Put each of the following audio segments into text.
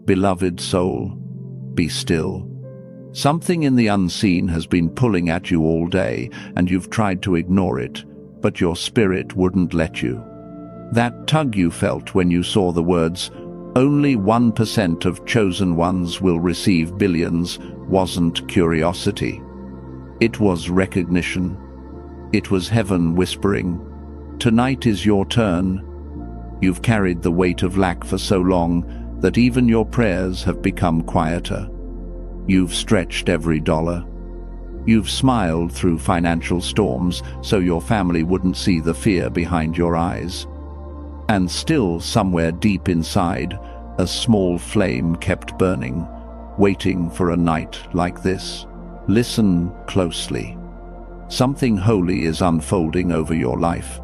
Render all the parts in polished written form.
Beloved soul, be still. Something in the unseen has been pulling at you all day, and you've tried to ignore it, but your spirit wouldn't let you. That tug you felt when you saw the words, "Only 1% of chosen ones will receive billions," wasn't curiosity. It was recognition. It was heaven whispering, "Tonight is your turn." You've carried the weight of lack for so long that even your prayers have become quieter. You've stretched every dollar. You've smiled through financial storms so your family wouldn't see the fear behind your eyes. And still, somewhere deep inside, a small flame kept burning, waiting for a night like this. Listen closely. Something holy is unfolding over your life.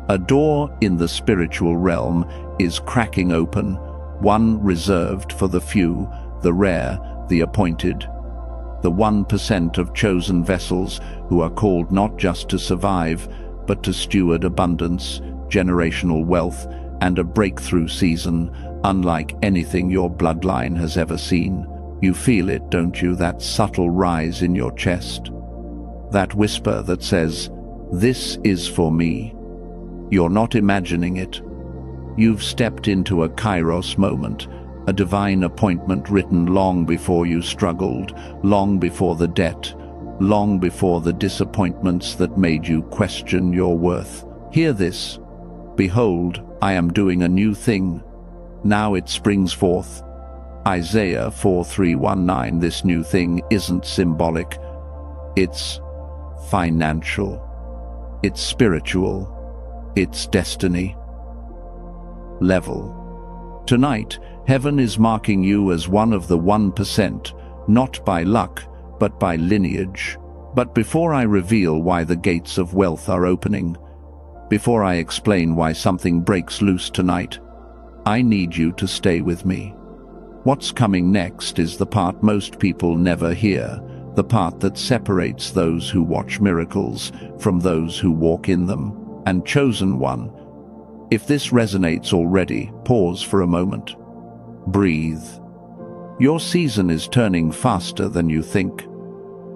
A door in the spiritual realm is cracking open, one reserved for the few, the rare, the appointed. The 1% of chosen vessels who are called not just to survive, but to steward abundance, generational wealth, and a breakthrough season unlike anything your bloodline has ever seen. You feel it, don't you, that subtle rise in your chest? That whisper that says, "This is for me." You're not imagining it. You've stepped into a kairos moment, a divine appointment written long before you struggled, long before the debt, long before the disappointments that made you question your worth. Hear this. "Behold, I am doing a new thing. Now it springs forth." Isaiah 4:3-19. This new thing isn't symbolic. It's financial. It's spiritual. It's destiny. Level. Tonight, heaven is marking you as one of the 1%, not by luck, but by lineage. But before I reveal why the gates of wealth are opening, before I explain why something breaks loose tonight, I need you to stay with me. What's coming next is the part most people never hear, the part that separates those who watch miracles from those who walk in them. And chosen one, if this resonates already, pause for a moment. Breathe. Your season is turning faster than you think.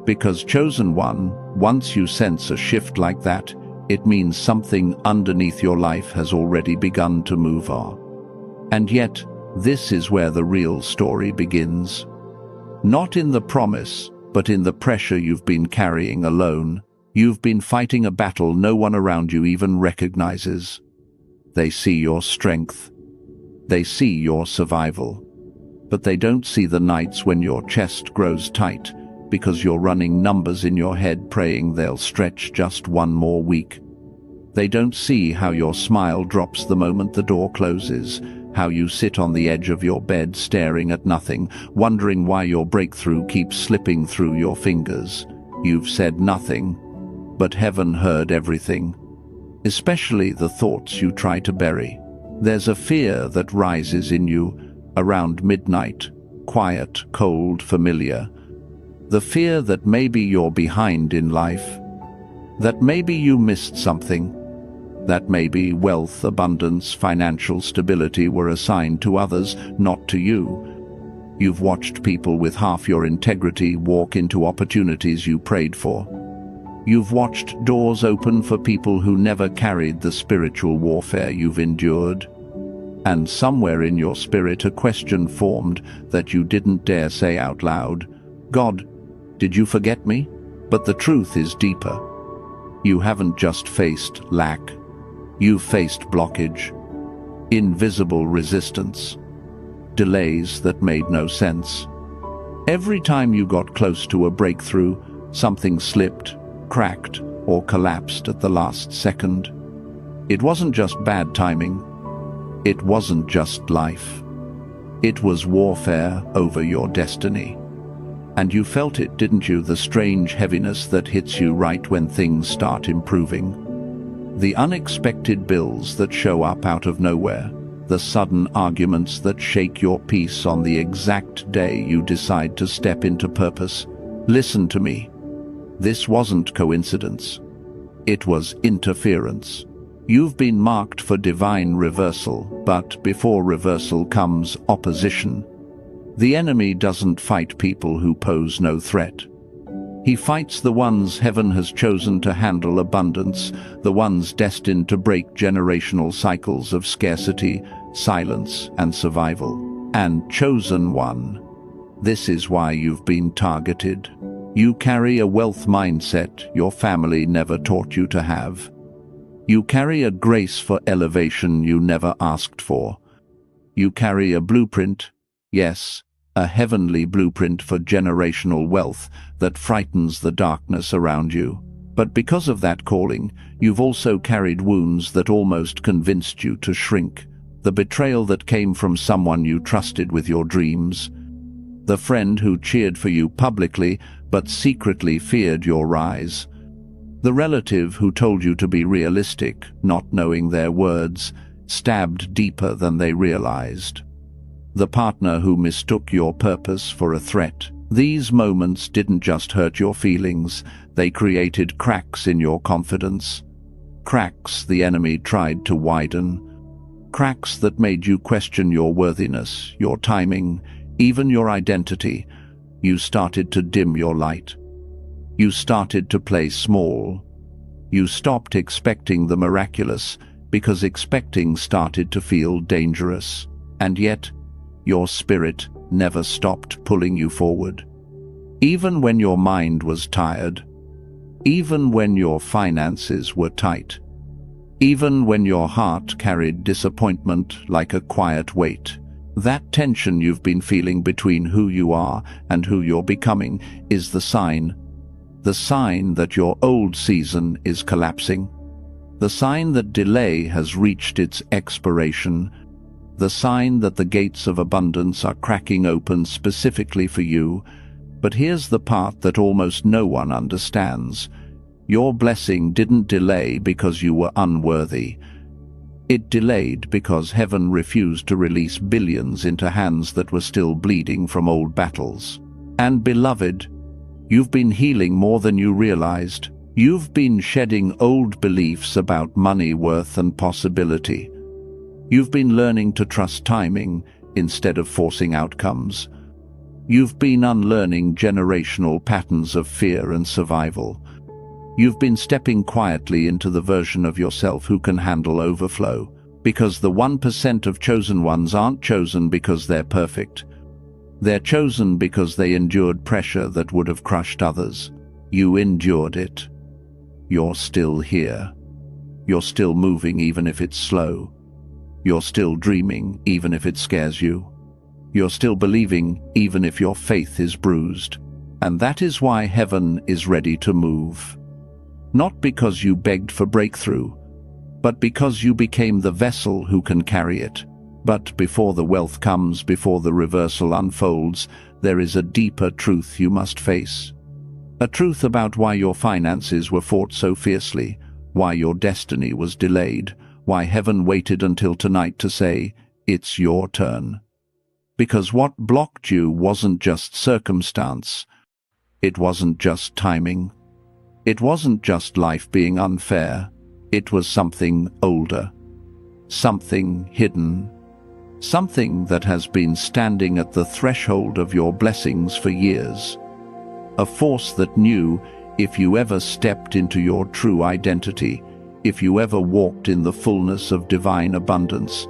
Because chosen one, once you sense a shift like that, it means something underneath your life has already begun to move on. And yet, this is where the real story begins. Not in the promise, but in the pressure you've been carrying alone. You've been fighting a battle no one around you even recognizes. They see your strength. They see your survival. But they don't see the nights when your chest grows tight because you're running numbers in your head praying they'll stretch just one more week. They don't see how your smile drops the moment the door closes, how you sit on the edge of your bed staring at nothing, wondering why your breakthrough keeps slipping through your fingers. You've said nothing, but heaven heard everything, especially the thoughts you try to bury. There's a fear that rises in you around midnight, quiet, cold, familiar. The fear that maybe you're behind in life, that maybe you missed something, that maybe wealth, abundance, financial stability were assigned to others, not to you. You've watched people with half your integrity walk into opportunities you prayed for. You've watched doors open for people who never carried the spiritual warfare you've endured. And somewhere in your spirit a question formed that you didn't dare say out loud. God, did you forget me? But the truth is deeper. You haven't just faced lack. You've faced blockage, invisible resistance, delays that made no sense. Every time you got close to a breakthrough, something slipped, cracked, or collapsed at the last second. It wasn't just bad timing. It wasn't just life. It was warfare over your destiny. And you felt it, didn't you? The strange heaviness that hits you right when things start improving. The unexpected bills that show up out of nowhere. The sudden arguments that shake your peace on the exact day you decide to step into purpose. Listen to me. This wasn't coincidence. It was interference. You've been marked for divine reversal, but before reversal comes opposition. The enemy doesn't fight people who pose no threat. He fights the ones heaven has chosen to handle abundance, the ones destined to break generational cycles of scarcity, silence, and survival. And chosen one. This is why you've been targeted. You carry a wealth mindset your family never taught you to have. You carry a grace for elevation you never asked for. You carry a blueprint, yes, a heavenly blueprint for generational wealth that frightens the darkness around you. But because of that calling, you've also carried wounds that almost convinced you to shrink. The betrayal that came from someone you trusted with your dreams. The friend who cheered for you publicly but secretly feared your rise. The relative who told you to be realistic, not knowing their words, stabbed deeper than they realized. The partner who mistook your purpose for a threat. These moments didn't just hurt your feelings, they created cracks in your confidence. Cracks the enemy tried to widen. Cracks that made you question your worthiness, your timing, even your identity. You started to dim your light. You started to play small. You stopped expecting the miraculous because expecting started to feel dangerous. And yet, your spirit never stopped pulling you forward. Even when your mind was tired, even when your finances were tight, even when your heart carried disappointment like a quiet weight. That tension you've been feeling between who you are and who you're becoming is the sign that your old season is collapsing, the sign that delay has reached its expiration, the sign that the gates of abundance are cracking open specifically for you. But here's the part that almost no one understands. Your blessing didn't delay because you were unworthy. It delayed because heaven refused to release billions into hands that were still bleeding from old battles. And beloved, you've been healing more than you realized. You've been shedding old beliefs about money, worth, and possibility. You've been learning to trust timing instead of forcing outcomes. You've been unlearning generational patterns of fear and survival. You've been stepping quietly into the version of yourself who can handle overflow, because the 1% of chosen ones aren't chosen because they're perfect. They're chosen because they endured pressure that would have crushed others. You endured it. You're still here. You're still moving even if it's slow. You're still dreaming even if it scares you. You're still believing even if your faith is bruised. And that is why heaven is ready to move. Not because you begged for breakthrough, but because you became the vessel who can carry it. But before the wealth comes, before the reversal unfolds, there is a deeper truth you must face. A truth about why your finances were fought so fiercely, why your destiny was delayed, why heaven waited until tonight to say, it's your turn. Because what blocked you wasn't just circumstance. It wasn't just timing. It wasn't just life being unfair. It was something older. Something hidden. Something that has been standing at the threshold of your blessings for years. A force that knew if you ever stepped into your true identity, if you ever walked in the fullness of divine abundance,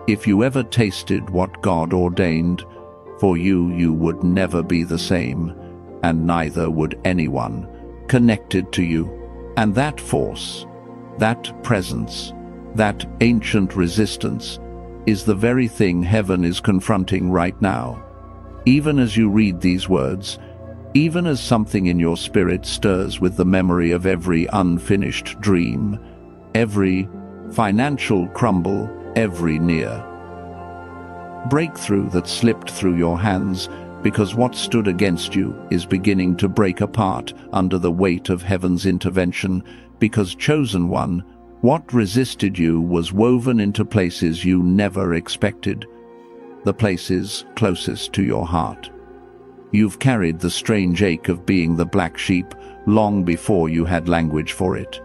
if you ever tasted what God ordained, for you, you would never be the same, and neither would anyone connected to you. And that force, that presence, that ancient resistance, is the very thing heaven is confronting right now. Even as you read these words, even as something in your spirit stirs with the memory of every unfinished dream, every financial crumble, every near breakthrough that slipped through your hands, because what stood against you is beginning to break apart under the weight of heaven's intervention, because chosen one, what resisted you was woven into places you never expected, the places closest to your heart. You've carried the strange ache of being the black sheep long before you had language for it.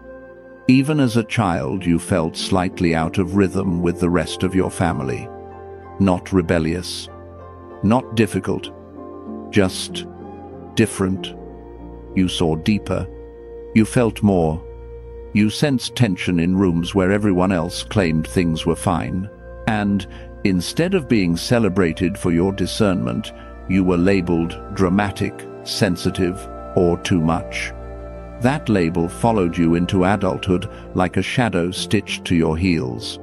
Even as a child, you felt slightly out of rhythm with the rest of your family. Not rebellious, Not difficult, just different. You saw deeper. You felt more. You sensed tension in rooms where everyone else claimed things were fine. And instead of being celebrated for your discernment, you were labeled dramatic, sensitive, or too much. That label followed you into adulthood like a shadow stitched to your heels.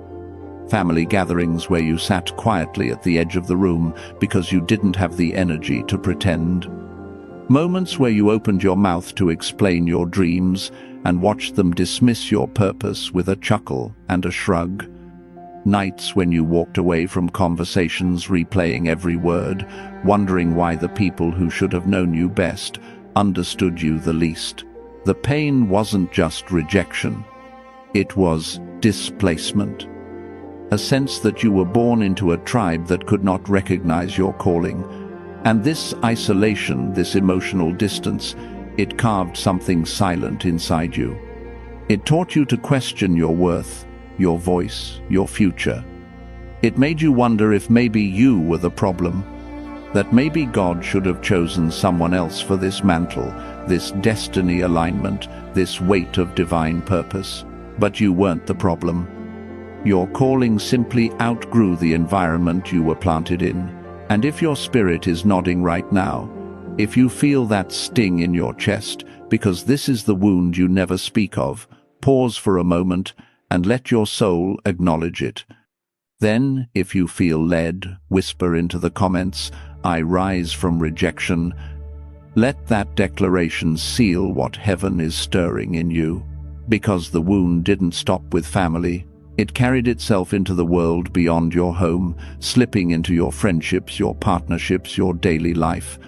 Family gatherings where you sat quietly at the edge of the room because you didn't have the energy to pretend. Moments where you opened your mouth to explain your dreams and watched them dismiss your purpose with a chuckle and a shrug. Nights when you walked away from conversations replaying every word, wondering why the people who should have known you best understood you the least. The pain wasn't just rejection. It was displacement. A sense that you were born into a tribe that could not recognize your calling. And this isolation, this emotional distance, it carved something silent inside you. It taught you to question your worth, your voice, your future. It made you wonder if maybe you were the problem, that maybe God should have chosen someone else for this mantle, this destiny alignment, this weight of divine purpose. But you weren't the problem. Your calling simply outgrew the environment you were planted in. And if your spirit is nodding right now, if you feel that sting in your chest, because this is the wound you never speak of, pause for a moment and let your soul acknowledge it. Then, if you feel led, whisper into the comments, "I rise from rejection." Let that declaration seal what heaven is stirring in you. Because the wound didn't stop with family. It carried itself into the world beyond your home, slipping into your friendships, your partnerships, your daily life.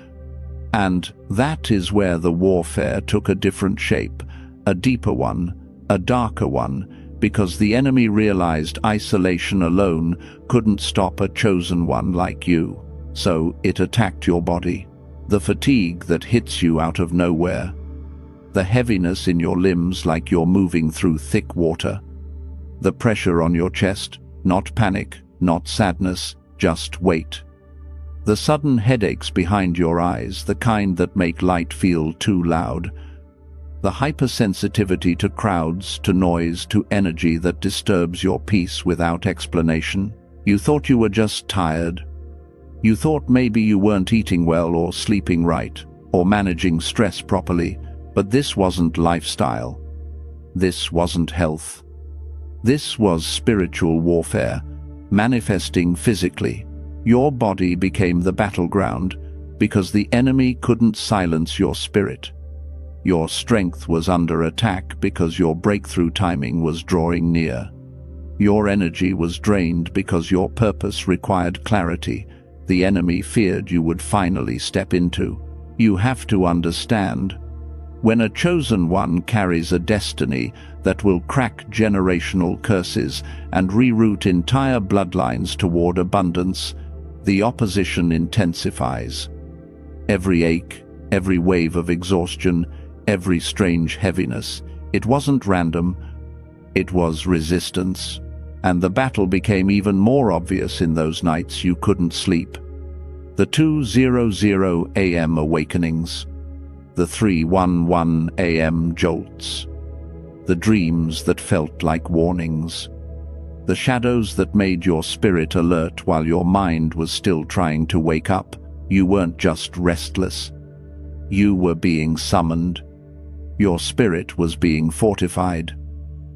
And that is where the warfare took a different shape, a deeper one, a darker one, because the enemy realized isolation alone couldn't stop a chosen one like you. So it attacked your body. The fatigue that hits you out of nowhere. The heaviness in your limbs like you're moving through thick water. The pressure on your chest, not panic, not sadness, just weight. The sudden headaches behind your eyes, the kind that make light feel too loud. The hypersensitivity to crowds, to noise, to energy that disturbs your peace without explanation. You thought you were just tired. You thought maybe you weren't eating well or sleeping right, or managing stress properly, but this wasn't lifestyle. This wasn't health. This was spiritual warfare, manifesting physically. Your body became the battleground because the enemy couldn't silence your spirit. Your strength was under attack because your breakthrough timing was drawing near. Your energy was drained because your purpose required clarity the enemy feared you would finally step into. You have to understand, when a chosen one carries a destiny that will crack generational curses and reroute entire bloodlines toward abundance, the opposition intensifies. Every ache, every wave of exhaustion, every strange heaviness, it wasn't random, it was resistance. And the battle became even more obvious in those nights you couldn't sleep. The 2:00 a.m. awakenings, the 3:11 a.m. jolts, the dreams that felt like warnings, the shadows that made your spirit alert while your mind was still trying to wake up. You weren't just restless. You were being summoned. Your spirit was being fortified.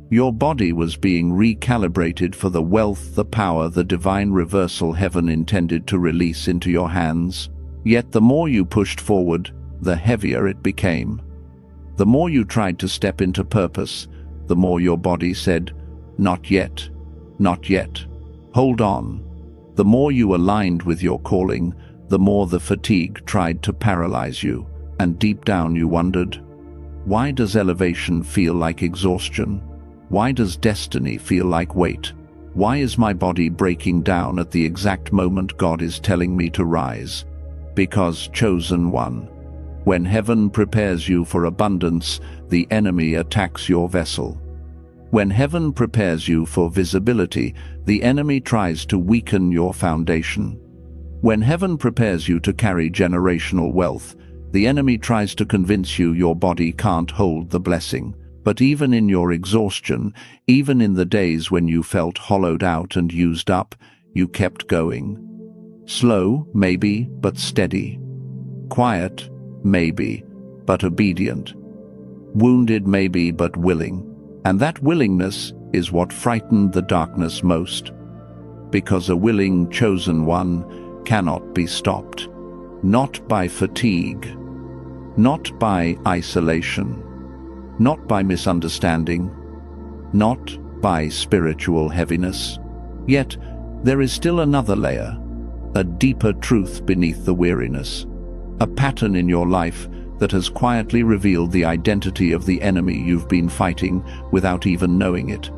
Your body was being recalibrated for the wealth, the power, the divine reversal heaven intended to release into your hands. Yet the more you pushed forward, the heavier it became. The more you tried to step into purpose, the more your body said, "Not yet, not yet, hold on." The more you aligned with your calling, the more the fatigue tried to paralyze you, and deep down you wondered, why does elevation feel like exhaustion? Why does destiny feel like weight? Why is my body breaking down at the exact moment God is telling me to rise? Because, chosen one, when heaven prepares you for abundance, the enemy attacks your vessel. When heaven prepares you for visibility, the enemy tries to weaken your foundation. When heaven prepares you to carry generational wealth, the enemy tries to convince you your body can't hold the blessing. But even in your exhaustion, even in the days when you felt hollowed out and used up, you kept going. Slow, maybe, but steady. Quiet, maybe, but obedient. Wounded, maybe, but willing. And that willingness is what frightened the darkness most. Because a willing, chosen one cannot be stopped. Not by fatigue. Not by isolation. Not by misunderstanding. Not by spiritual heaviness. Yet, there is still another layer, a deeper truth beneath the weariness. A pattern in your life that has quietly revealed the identity of the enemy you've been fighting without even knowing it.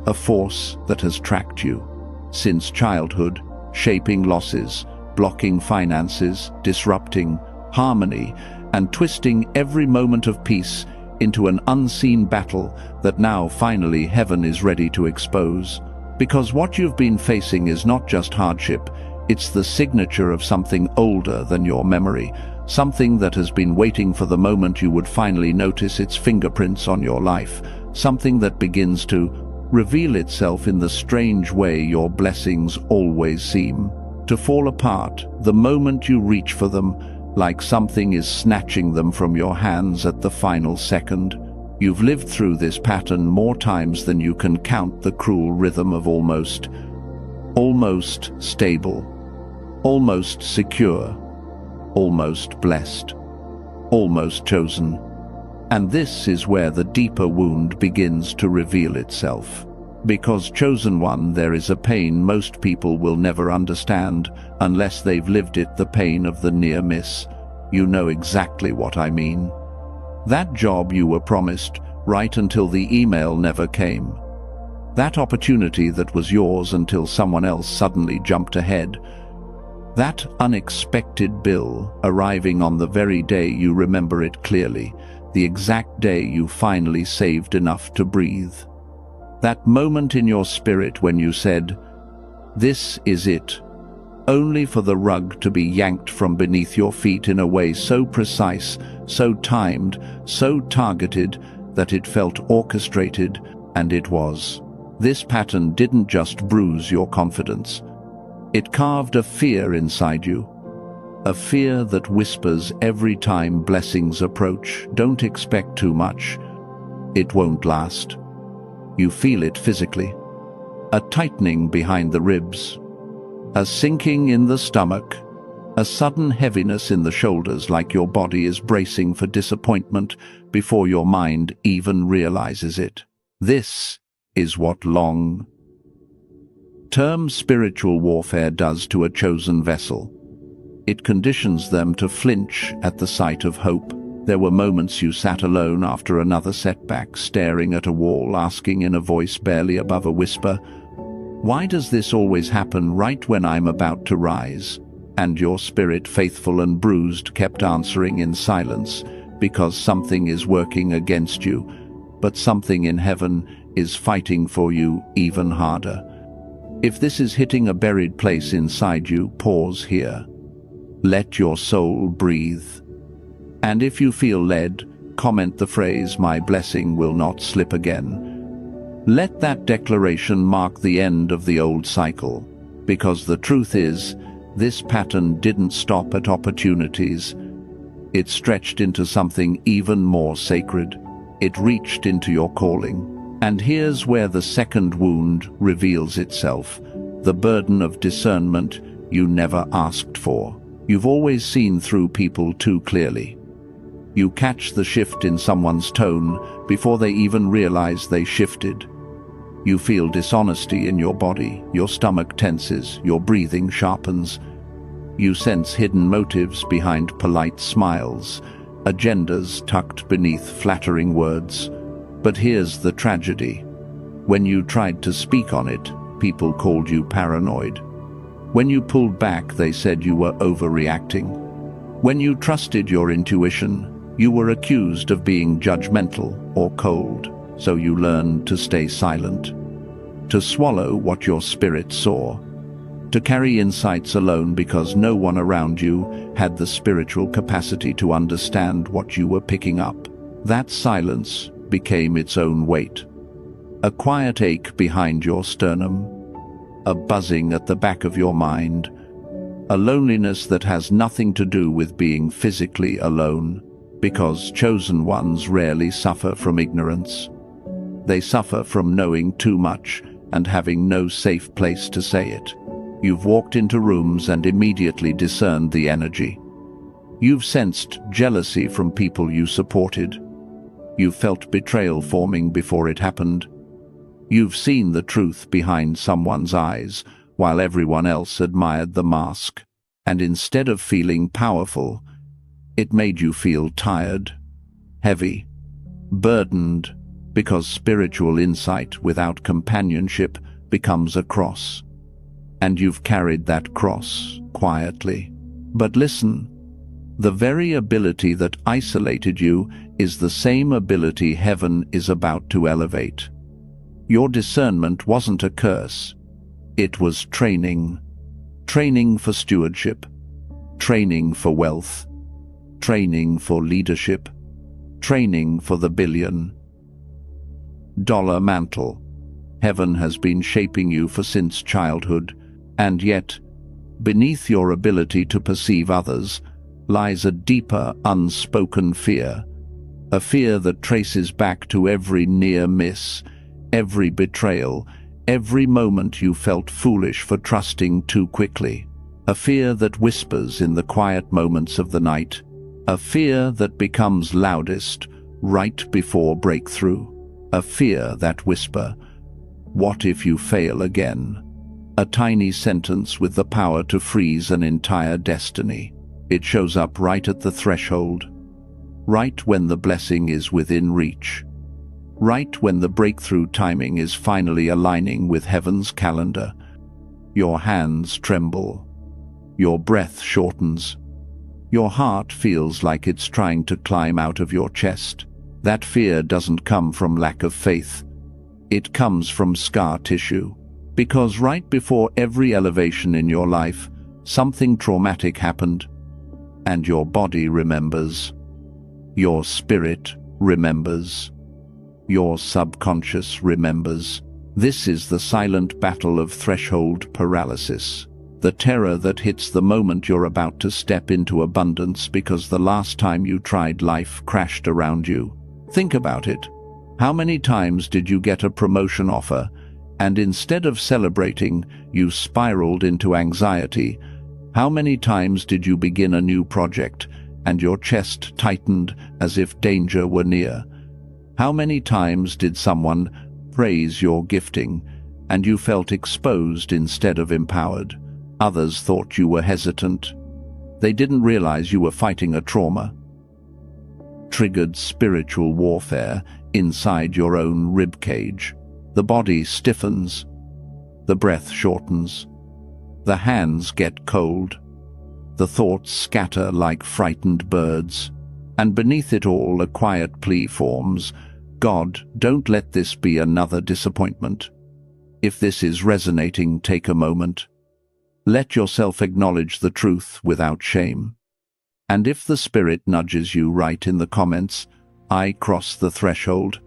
A force that has tracked you since childhood, shaping losses, blocking finances, disrupting harmony, and twisting every moment of peace into an unseen battle that now finally heaven is ready to expose. Because what you've been facing is not just hardship, it's the signature of something older than your memory, something that has been waiting for the moment you would finally notice its fingerprints on your life, something that begins to reveal itself in the strange way your blessings always seem to fall apart the moment you reach for them, like something is snatching them from your hands at the final second. You've lived through this pattern more times than you can count, the cruel rhythm of almost stable, almost secure, almost blessed, almost chosen. And this is where the deeper wound begins to reveal itself. Because chosen one, there is a pain most people will never understand unless they've lived it, the pain of the near miss. You know exactly what I mean. That job you were promised right until the email never came. That opportunity that was yours until someone else suddenly jumped ahead. That unexpected bill arriving on the very day you remember it clearly, the exact day you finally saved enough to breathe. That moment in your spirit when you said, "This is it," only for the rug to be yanked from beneath your feet in a way so precise, so timed, so targeted that it felt orchestrated, and it was. This pattern didn't just bruise your confidence. It carved a fear inside you. A fear that whispers every time blessings approach, "Don't expect too much. It won't last." You feel it physically. A tightening behind the ribs. A sinking in the stomach. A sudden heaviness in the shoulders, like your body is bracing for disappointment before your mind even realizes it. This is what long-term spiritual warfare does to a chosen vessel. It conditions them to flinch at the sight of hope. There were moments you sat alone after another setback, staring at a wall, asking in a voice barely above a whisper, "Why does this always happen right when I'm about to rise?" And your spirit, faithful and bruised, kept answering in silence, because something is working against you, but something in heaven is fighting for you even harder. If this is hitting a buried place inside you, pause here. Let your soul breathe. And if you feel led, comment the phrase, "My blessing will not slip again." Let that declaration mark the end of the old cycle, because the truth is, this pattern didn't stop at opportunities. It stretched into something even more sacred. It reached into your calling. And here's where the second wound reveals itself, the burden of discernment you never asked for. You've always seen through people too clearly. You catch the shift in someone's tone before they even realize they shifted. You feel dishonesty in your body, your stomach tenses, your breathing sharpens. You sense hidden motives behind polite smiles, agendas tucked beneath flattering words. But here's the tragedy. When you tried to speak on it, people called you paranoid. When you pulled back, they said you were overreacting. When you trusted your intuition, you were accused of being judgmental or cold, so you learned to stay silent, to swallow what your spirit saw. to carry insights alone because no one around you had the spiritual capacity to understand what you were picking up. That silence became its own weight. A quiet ache behind your sternum, a buzzing at the back of your mind, a loneliness that has nothing to do with being physically alone, because chosen ones rarely suffer from ignorance. They suffer from knowing too much and having no safe place to say it. You've walked into rooms and immediately discerned the energy. You've sensed jealousy from people you supported. You've felt betrayal forming before it happened. You've seen the truth behind someone's eyes while everyone else admired the mask. And instead of feeling powerful, it made you feel tired, heavy, burdened, because spiritual insight without companionship becomes a cross. And you've carried that cross quietly. But listen, the very ability that isolated you is the same ability heaven is about to elevate. Your discernment wasn't a curse. It was training. Training for stewardship. Training for wealth. Training for leadership. Training for the $1 billion mantle. Heaven has been shaping you since childhood, and yet, beneath your ability to perceive others, lies a deeper, unspoken fear. A fear that traces back to every near miss, every betrayal, every moment you felt foolish for trusting too quickly. A fear that whispers in the quiet moments of the night. A fear that becomes loudest right before breakthrough. A fear that whisper, "What if you fail again?" A tiny sentence with the power to freeze an entire destiny. It shows up right at the threshold, right when the blessing is within reach, right when the breakthrough timing is finally aligning with heaven's calendar. Your hands tremble, your breath shortens, your heart feels like it's trying to climb out of your chest. That fear doesn't come from lack of faith. It comes from scar tissue. Because right before every elevation in your life, something traumatic happened. And your body remembers. Your spirit remembers. Your subconscious remembers. This is the silent battle of threshold paralysis. The terror that hits the moment you're about to step into abundance because the last time you tried, life crashed around you. Think about it. How many times did you get a promotion offer, and instead of celebrating, you spiraled into anxiety? How many times did you begin a new project, and your chest tightened as if danger were near? How many times did someone praise your gifting, and you felt exposed instead of empowered? Others thought you were hesitant. They didn't realize you were fighting a trauma. Triggered spiritual warfare inside your own ribcage. The body stiffens. The breath shortens. The hands get cold. The thoughts scatter like frightened birds. And beneath it all, a quiet plea forms. God, don't let this be another disappointment. If this is resonating, take a moment. Let yourself acknowledge the truth without shame. And if the Spirit nudges you, write in the comments, "I cross the threshold."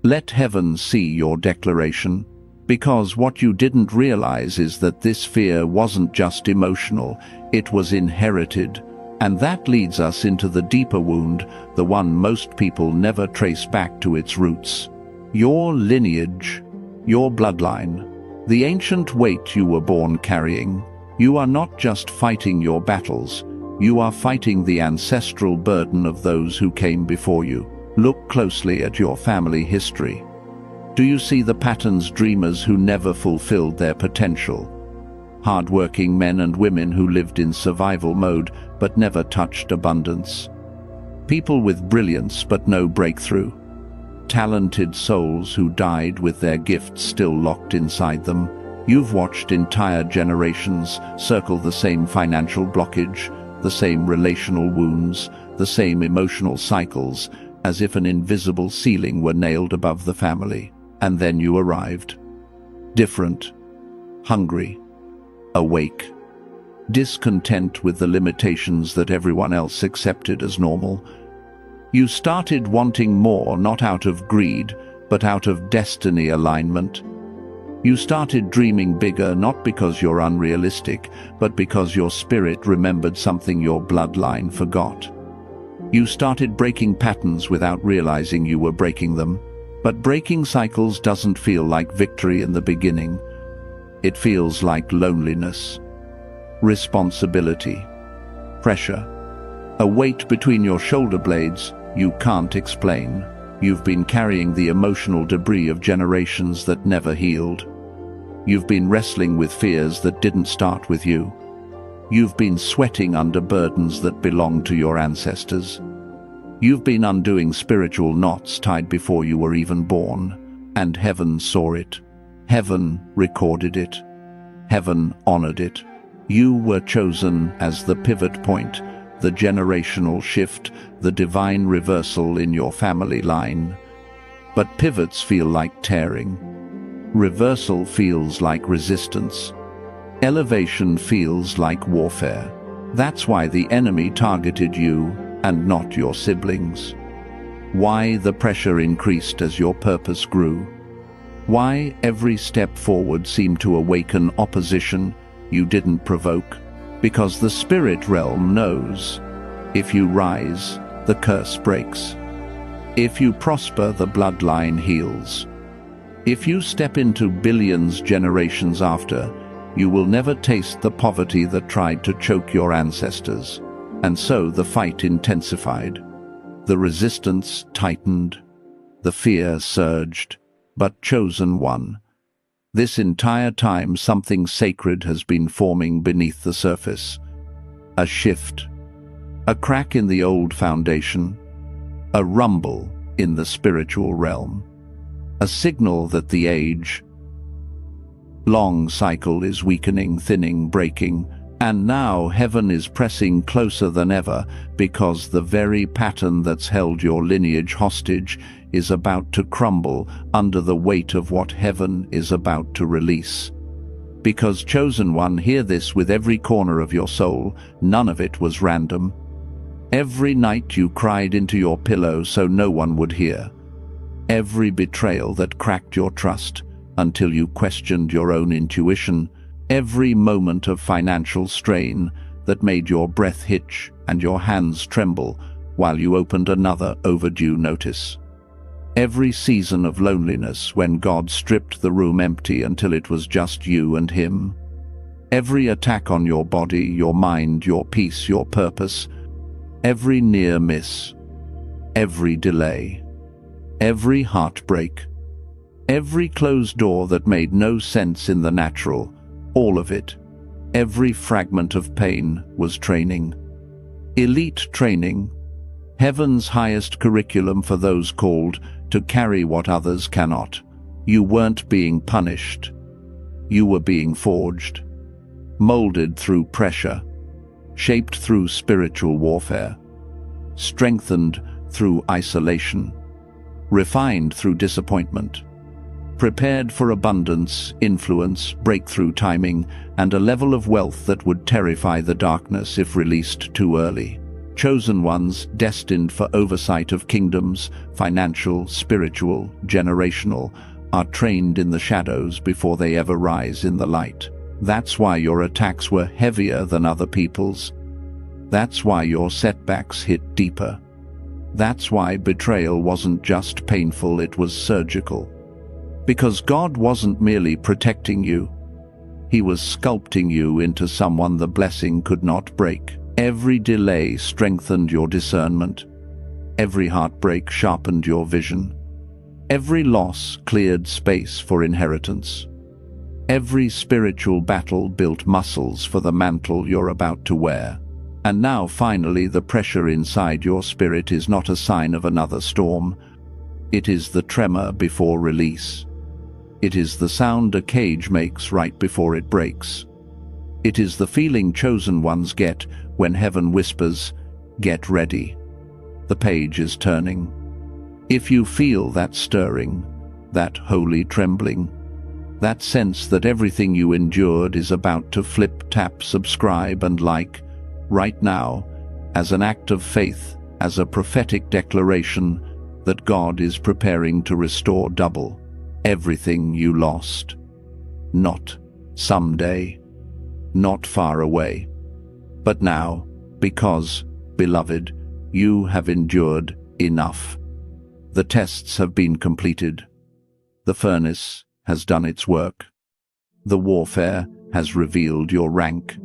Let heaven see your declaration. Because what you didn't realize is that this fear wasn't just emotional, it was inherited. And that leads us into the deeper wound, the one most people never trace back to its roots. Your lineage, your bloodline, the ancient weight you were born carrying. You are not just fighting your battles, you are fighting the ancestral burden of those who came before you. Look closely at your family history. Do you see the patterns? Dreamers who never fulfilled their potential. Hard-working men and women who lived in survival mode but never touched abundance. People with brilliance but no breakthrough. Talented souls who died with their gifts still locked inside them. You've watched entire generations circle the same financial blockage, the same relational wounds, the same emotional cycles, as if an invisible ceiling were nailed above the family. And then you arrived. Different, hungry, awake. Discontent with the limitations that everyone else accepted as normal. You started wanting more, not out of greed, but out of destiny alignment. You started dreaming bigger, not because you're unrealistic, but because your spirit remembered something your bloodline forgot. You started breaking patterns without realizing you were breaking them. But breaking cycles doesn't feel like victory in the beginning. It feels like loneliness, responsibility, pressure, a weight between your shoulder blades you can't explain. You've been carrying the emotional debris of generations that never healed. You've been wrestling with fears that didn't start with you. You've been sweating under burdens that belonged to your ancestors. You've been undoing spiritual knots tied before you were even born, and heaven saw it. Heaven recorded it. Heaven honored it. You were chosen as the pivot point, the generational shift, the divine reversal in your family line. But pivots feel like tearing. Reversal feels like resistance. Elevation feels like warfare. That's why the enemy targeted you and not your siblings. Why the pressure increased as your purpose grew. Why every step forward seemed to awaken opposition you didn't provoke. Because the spirit realm knows, if you rise, the curse breaks. If you prosper, the bloodline heals. If you step into billions generations after, you will never taste the poverty that tried to choke your ancestors. And so the fight intensified. The resistance tightened. The fear surged. But chosen won. This entire time something sacred has been forming beneath the surface. A shift. A crack in the old foundation. A rumble in the spiritual realm. A signal that the age-long cycle is weakening, thinning, breaking, and now heaven is pressing closer than ever because the very pattern that's held your lineage hostage is about to crumble under the weight of what heaven is about to release. Because chosen one, hear this with every corner of your soul, none of it was random. Every night you cried into your pillow so no one would hear. Every betrayal that cracked your trust until you questioned your own intuition. Every moment of financial strain that made your breath hitch and your hands tremble while you opened another overdue notice. Every season of loneliness when God stripped the room empty until it was just you and Him. Every attack on your body, your mind, your peace, your purpose. Every near miss. Every delay. Every heartbreak. Every closed door that made no sense in the natural. All of it. Every fragment of pain was training. Elite training. Heaven's highest curriculum for those called to carry what others cannot. You weren't being punished. You were being forged. Molded through pressure. Shaped through spiritual warfare. Strengthened through isolation. Refined through disappointment. Prepared for abundance, influence, breakthrough timing, and a level of wealth that would terrify the darkness if released too early. Chosen ones destined for oversight of kingdoms, financial, spiritual, generational, are trained in the shadows before they ever rise in the light. That's why your attacks were heavier than other people's. That's why your setbacks hit deeper. That's why betrayal wasn't just painful, it was surgical. Because God wasn't merely protecting you. He was sculpting you into someone the blessing could not break. Every delay strengthened your discernment. Every heartbreak sharpened your vision. Every loss cleared space for inheritance. Every spiritual battle built muscles for the mantle you're about to wear. And now, finally, the pressure inside your spirit is not a sign of another storm. It is the tremor before release. It is the sound a cage makes right before it breaks. It is the feeling chosen ones get when heaven whispers, "Get ready. The page is turning." If you feel that stirring, that holy trembling, That sense that everything you endured is about to flip, tap, subscribe, and like, right now, as an act of faith, as a prophetic declaration that God is preparing to restore double everything you lost. Not someday, not far away, but now, because, beloved, you have endured enough. The tests have been completed. The furnace has done its work. The warfare has revealed your rank.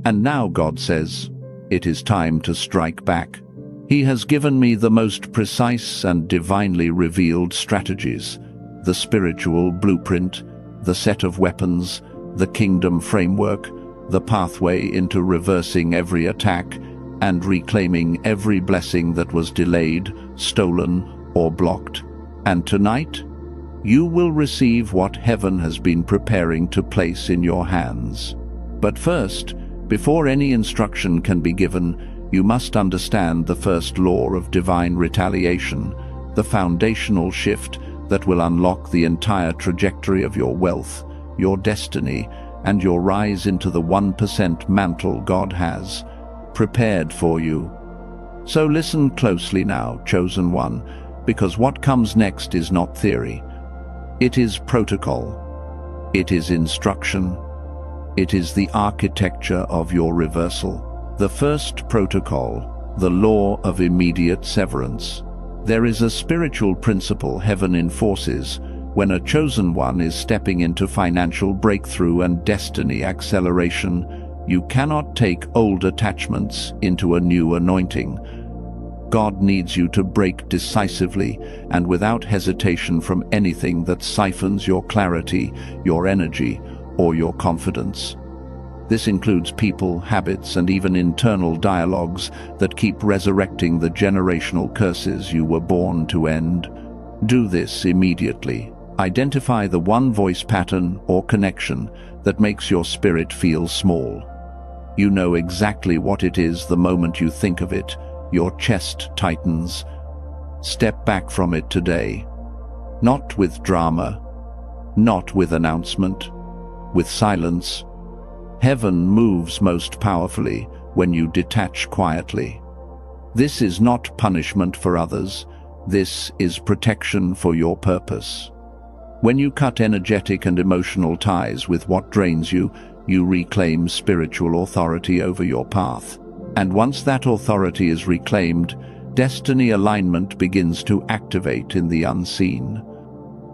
And now God says, it is time to strike back. He has given me the most precise and divinely revealed strategies, the spiritual blueprint, the set of weapons, the kingdom framework, the pathway into reversing every attack and reclaiming every blessing that was delayed, stolen, or blocked. And tonight, you will receive what heaven has been preparing to place in your hands. But first, before any instruction can be given, you must understand the first law of divine retaliation, the foundational shift that will unlock the entire trajectory of your wealth, your destiny, and your rise into the 1% mantle God has prepared for you. So listen closely now, chosen one, because what comes next is not theory. It is protocol. It is instruction. It is the architecture of your reversal. The first protocol, the law of immediate severance. There is a spiritual principle heaven enforces when a chosen one is stepping into financial breakthrough and destiny acceleration. You cannot take old attachments into a new anointing. God needs you to break decisively and without hesitation from anything that siphons your clarity, your energy, or your confidence. This includes people, habits, and even internal dialogues that keep resurrecting the generational curses you were born to end. Do this immediately. Identify the one voice pattern or connection that makes your spirit feel small. You know exactly what it is the moment you think of it. Your chest tightens. Step back from it today. Not with drama, not with announcement, with silence. Heaven moves most powerfully when you detach quietly. This is not punishment for others. This is protection for your purpose. When you cut energetic and emotional ties with what drains you, you reclaim spiritual authority over your path. And once that authority is reclaimed, destiny alignment begins to activate in the unseen.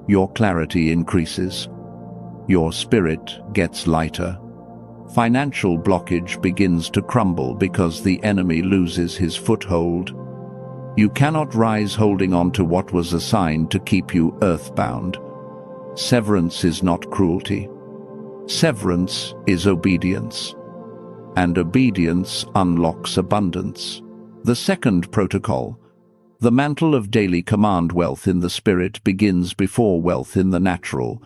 Your clarity increases. Your spirit gets lighter. Financial blockage begins to crumble because the enemy loses his foothold. You cannot rise holding on to what was assigned to keep you earthbound. Severance is not cruelty. Severance is obedience. And obedience unlocks abundance. The second protocol, the mantle of daily command wealth in the spirit begins before wealth in the natural,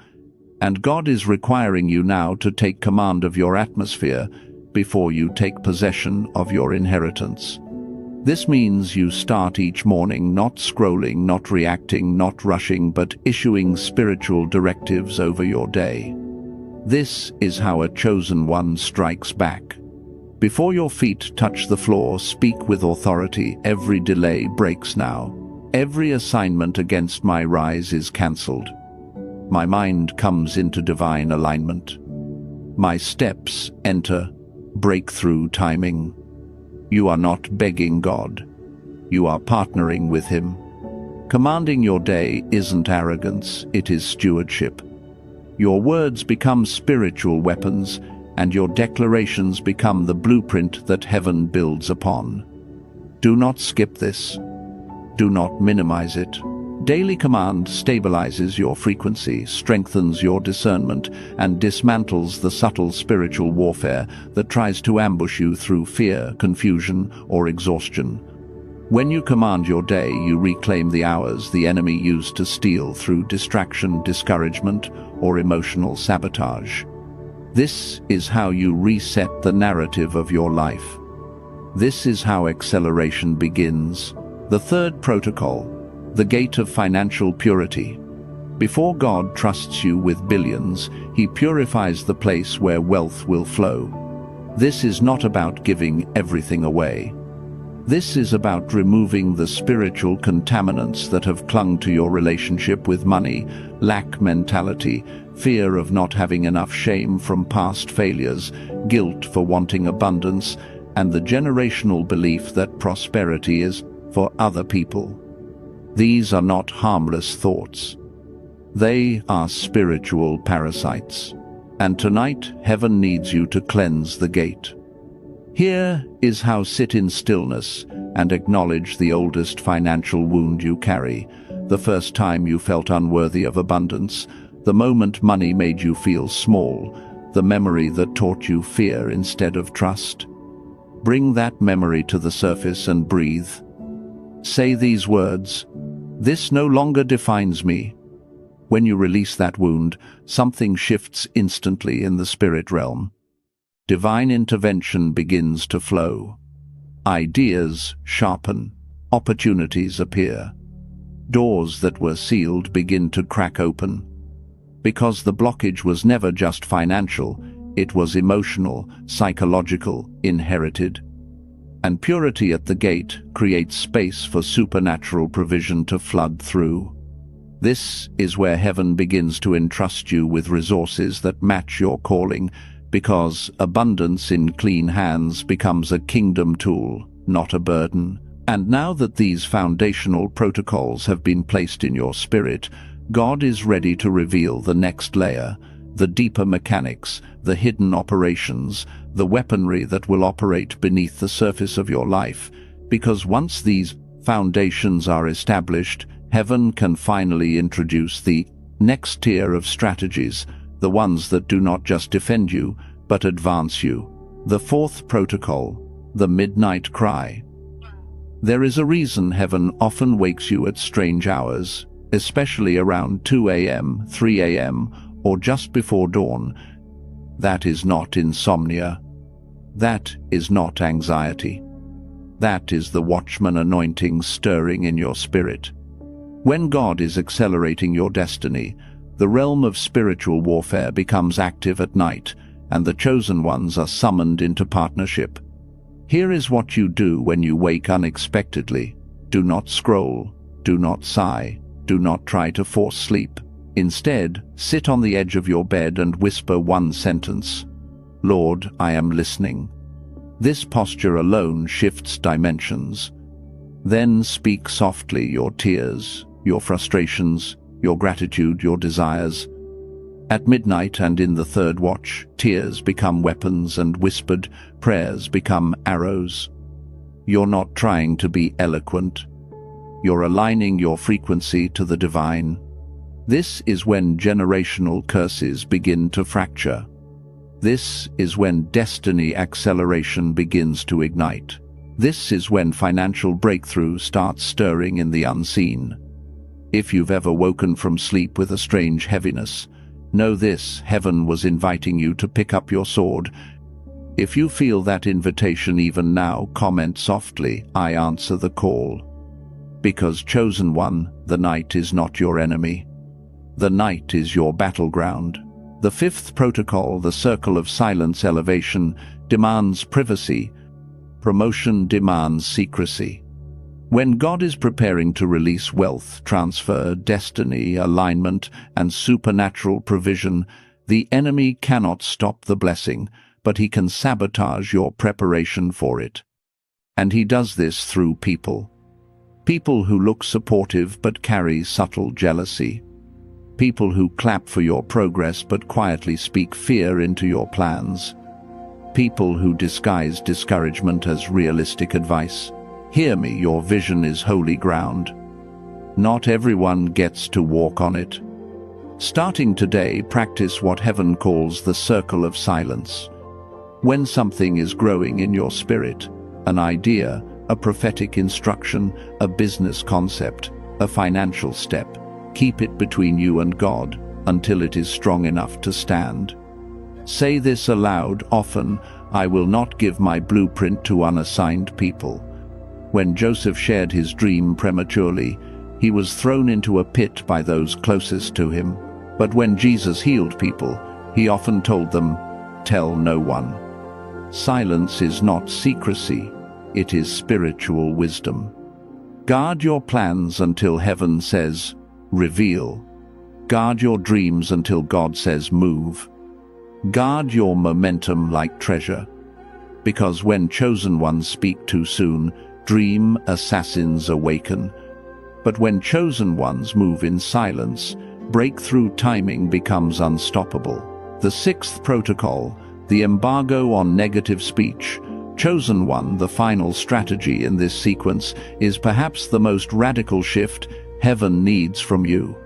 and God is requiring you now to take command of your atmosphere before you take possession of your inheritance. This means you start each morning not scrolling, not reacting, not rushing, but issuing spiritual directives over your day. This is how a chosen one strikes back. Before your feet touch the floor, speak with authority. Every delay breaks now. Every assignment against my rise is cancelled. My mind comes into divine alignment. My steps enter breakthrough timing. You are not begging God. You are partnering with Him. Commanding your day isn't arrogance, it is stewardship. Your words become spiritual weapons, and your declarations become the blueprint that heaven builds upon. Do not skip this. Do not minimize it. Daily command stabilizes your frequency, strengthens your discernment, and dismantles the subtle spiritual warfare that tries to ambush you through fear, confusion, or exhaustion. When you command your day, you reclaim the hours the enemy used to steal through distraction, discouragement, or emotional sabotage. This is how you reset the narrative of your life. This is how acceleration begins. The third protocol, the gate of financial purity. Before God trusts you with billions, He purifies the place where wealth will flow. This is not about giving everything away. This is about removing the spiritual contaminants that have clung to your relationship with money: lack mentality, fear of not having enough, shame from past failures, guilt for wanting abundance, and the generational belief that prosperity is for other people. These are not harmless thoughts. They are spiritual parasites. And tonight, heaven needs you to cleanse the gate. Here is how: sit in stillness and acknowledge the oldest financial wound you carry, the first time you felt unworthy of abundance, the moment money made you feel small, the memory that taught you fear instead of trust. Bring that memory to the surface and breathe. Say these words: "This no longer defines me." When you release that wound, something shifts instantly in the spirit realm. Divine intervention begins to flow. Ideas sharpen. Opportunities appear. Doors that were sealed begin to crack open. Because the blockage was never just financial, it was emotional, psychological, inherited. And purity at the gate creates space for supernatural provision to flood through. This is where heaven begins to entrust you with resources that match your calling, because abundance in clean hands becomes a kingdom tool, not a burden. And now that these foundational protocols have been placed in your spirit, God is ready to reveal the next layer, the deeper mechanics, the hidden operations, the weaponry that will operate beneath the surface of your life. Because once these foundations are established, heaven can finally introduce the next tier of strategies, the ones that do not just defend you, but advance you. The fourth protocol, the midnight cry. There is a reason heaven often wakes you at strange hours, especially around 2 a.m., 3 a.m., or just before dawn. That is not insomnia. That is not anxiety. That is the watchman anointing stirring in your spirit. When God is accelerating your destiny, the realm of spiritual warfare becomes active at night, and the chosen ones are summoned into partnership. Here is what you do when you wake unexpectedly. Do not scroll. Do not sigh. Do not try to force sleep. Instead, sit on the edge of your bed and whisper one sentence: "Lord, I am listening." This posture alone shifts dimensions. Then speak softly your tears, your frustrations, your gratitude, your desires. At midnight and in the third watch, tears become weapons and whispered prayers become arrows. You're not trying to be eloquent. You're aligning your frequency to the divine. This is when generational curses begin to fracture. This is when destiny acceleration begins to ignite. This is when financial breakthrough starts stirring in the unseen. If you've ever woken from sleep with a strange heaviness, know this: heaven was inviting you to pick up your sword. If you feel that invitation even now, comment softly, "I answer the call." Because, chosen one, the night is not your enemy. The night is your battleground. The fifth protocol, the circle of silence elevation, demands privacy. Promotion demands secrecy. When God is preparing to release wealth, transfer, destiny, alignment, and supernatural provision, the enemy cannot stop the blessing, but he can sabotage your preparation for it. And he does this through people. People who look supportive but carry subtle jealousy. People who clap for your progress but quietly speak fear into your plans. People who disguise discouragement as realistic advice. Hear me, your vision is holy ground. Not everyone gets to walk on it. Starting today, practice what heaven calls the circle of silence. When something is growing in your spirit, an idea, a prophetic instruction, a business concept, a financial step, keep it between you and God until it is strong enough to stand. Say this aloud often: "I will not give my blueprint to unassigned people." When Joseph shared his dream prematurely, He was thrown into a pit by those closest to him. But when Jesus healed people, he often told them, "Tell no one." Silence is not secrecy, it is spiritual wisdom. Guard your plans until heaven says, "Reveal." Guard your dreams until God says, "Move." Guard your momentum like treasure. Because when chosen ones speak too soon, dream assassins awaken. But when chosen ones move in silence, breakthrough timing becomes unstoppable. The sixth protocol, the embargo on negative speech. Chosen one, the final strategy in this sequence, is perhaps the most radical shift heaven needs from you.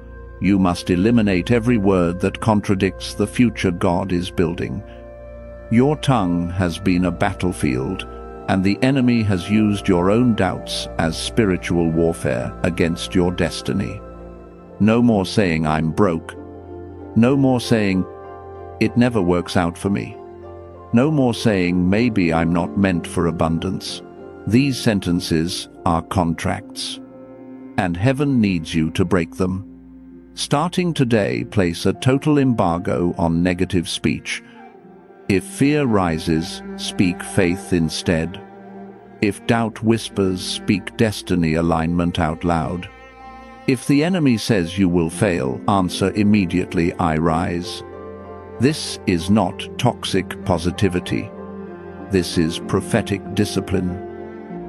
You must eliminate every word that contradicts the future God is building. Your tongue has been a battlefield, and the enemy has used your own doubts as spiritual warfare against your destiny. No more saying, "I'm broke." No more saying, "It never works out for me." No more saying, "Maybe I'm not meant for abundance." These sentences are contracts, and heaven needs you to break them. Starting today, place a total embargo on negative speech. If fear rises, speak faith instead. If doubt whispers, speak destiny alignment out loud. If the enemy says you will fail, answer immediately, "I rise." This is not toxic positivity. This is prophetic discipline.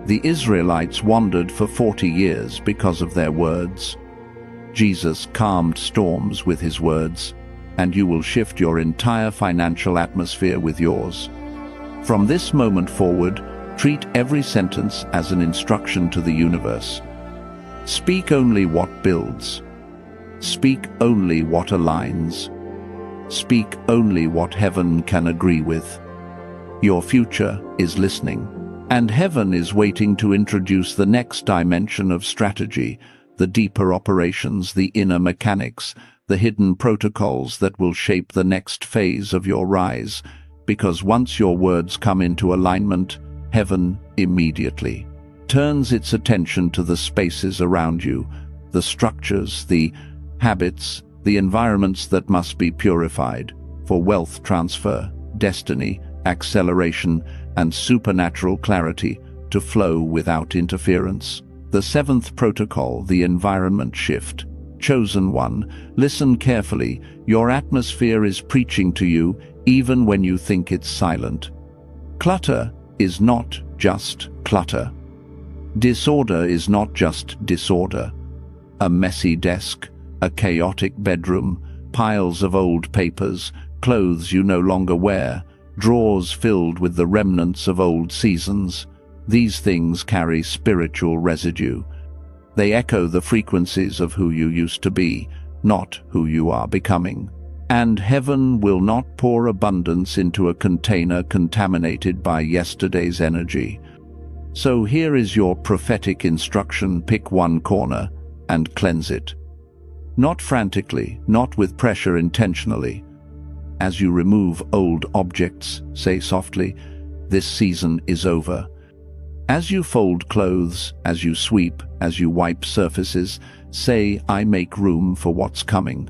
The Israelites wandered for 40 years because of their words. Jesus calmed storms with his words, and you will shift your entire financial atmosphere with yours. From this moment forward, treat every sentence as an instruction to the universe. Speak only what builds. Speak only what aligns. Speak only what heaven can agree with. Your future is listening, and heaven is waiting to introduce the next dimension of strategy, the deeper operations, the inner mechanics, the hidden protocols that will shape the next phase of your rise. Because once your words come into alignment, heaven immediately turns its attention to the spaces around you, the structures, the habits, the environments that must be purified for wealth transfer, destiny, acceleration, and supernatural clarity to flow without interference. The seventh protocol, the environment shift. Chosen one, listen carefully. Your atmosphere is preaching to you even when you think it's silent. Clutter is not just clutter. Disorder is not just disorder. A messy desk, a chaotic bedroom, piles of old papers, clothes you no longer wear, drawers filled with the remnants of old seasons. These things carry spiritual residue. They echo the frequencies of who you used to be, not who you are becoming. And heaven will not pour abundance into a container contaminated by yesterday's energy. So here is your prophetic instruction: pick one corner and cleanse it. Not frantically, not with pressure, intentionally. As you remove old objects, say softly, "This season is over." As you fold clothes, as you sweep, as you wipe surfaces, say, "I make room for what's coming."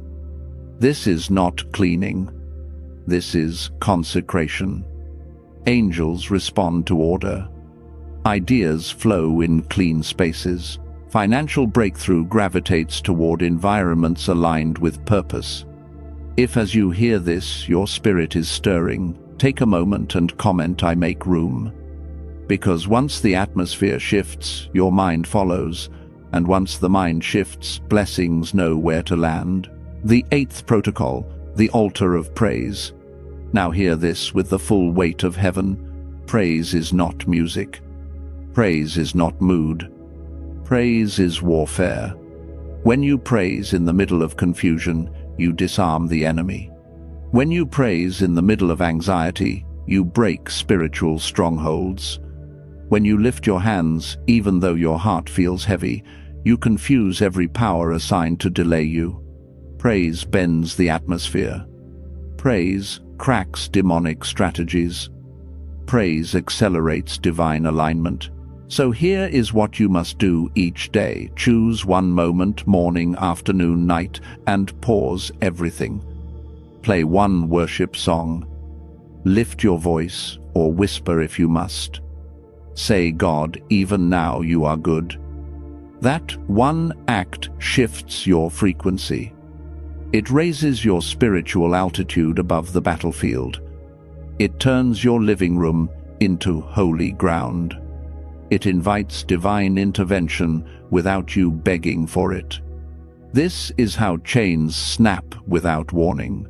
This is not cleaning. This is consecration. Angels respond to order. Ideas flow in clean spaces. Financial breakthrough gravitates toward environments aligned with purpose. If as you hear this, your spirit is stirring, take a moment and comment, "I make room." Because once the atmosphere shifts, your mind follows, and once the mind shifts, blessings know where to land. The eighth protocol, the altar of praise. Now hear this with the full weight of heaven. Praise is not music. Praise is not mood. Praise is warfare. When you praise in the middle of confusion, you disarm the enemy. When you praise in the middle of anxiety, you break spiritual strongholds. When you lift your hands, even though your heart feels heavy, you confuse every power assigned to delay you. Praise bends the atmosphere. Praise cracks demonic strategies. Praise accelerates divine alignment. So here is what you must do each day. Choose one moment, morning, afternoon, night, and pause everything. Play one worship song. Lift your voice, or whisper if you must. Say, God, even now you are good. That one act shifts your frequency. It raises your spiritual altitude above the battlefield. It turns your living room into holy ground. It invites divine intervention without you begging for it. This is how chains snap without warning.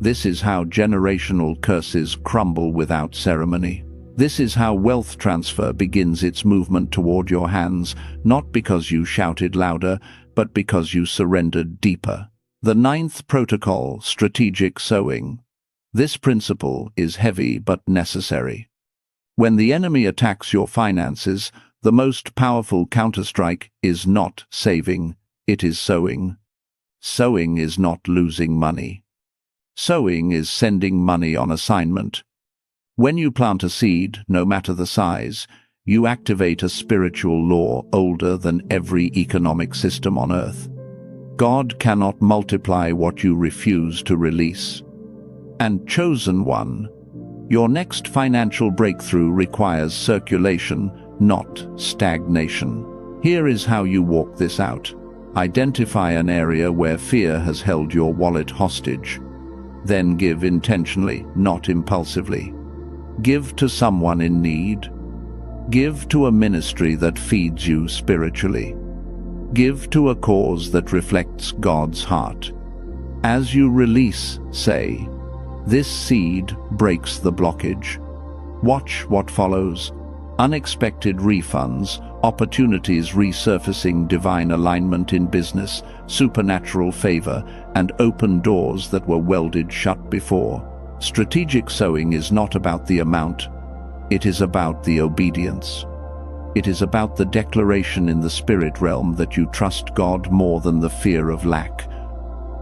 This is how generational curses crumble without ceremony. This is how wealth transfer begins its movement toward your hands, not because you shouted louder, but because you surrendered deeper. The ninth protocol, strategic sowing. This principle is heavy but necessary. When the enemy attacks your finances, the most powerful counterstrike is not saving, it is sowing. Sowing is not losing money. Sowing is sending money on assignment. When you plant a seed, no matter the size, you activate a spiritual law older than every economic system on earth. God cannot multiply what you refuse to release. And chosen one, your next financial breakthrough requires circulation, not stagnation. Here is how you walk this out. Identify an area where fear has held your wallet hostage. Then give intentionally, not impulsively. Give to someone in need. Give to a ministry that feeds you spiritually. Give to a cause that reflects God's heart. As you release, say, "This seed breaks the blockage." Watch what follows. Unexpected refunds, opportunities resurfacing, divine alignment in business, supernatural favor, and open doors that were welded shut before. Strategic sowing is not about the amount. It is about the obedience. It is about the declaration in the spirit realm that you trust God more than the fear of lack.